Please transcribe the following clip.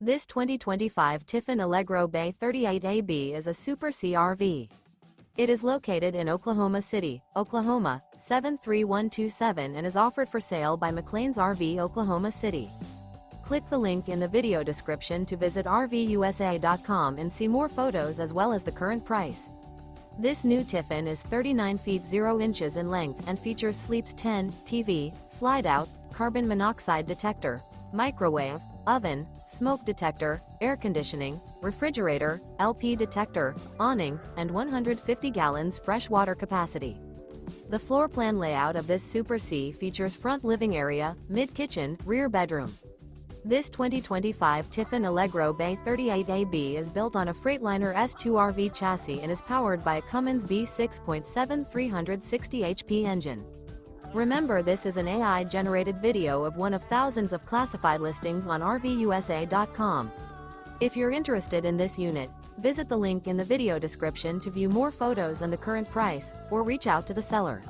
This 2025 Tiffin Allegro Bay 38AB is a Super C RV. It is located in Oklahoma City, Oklahoma, 73127 and is offered for sale by McClain's RV Oklahoma City. Click the link in the video description to visit RVUSA.com and see more photos as well as the current price. This new Tiffin is 39 feet 0 inches in length and features Sleeps 10, TV, Slideout, carbon monoxide detector, microwave, oven, smoke detector, air conditioning, refrigerator, LP detector, awning, and 150 gallons fresh water capacity. The floor plan layout of this Super C features front living area, mid-kitchen, rear bedroom. This 2025 Tiffin Allegro Bay 38AB is built on a Freightliner S2RV chassis and is powered by a Cummins B6.7 360 HP engine. Remember, this is an AI-generated video of one of thousands of classified listings on RVUSA.com. If you're interested in this unit, visit the link in the video description to view more photos and the current price, or reach out to the seller.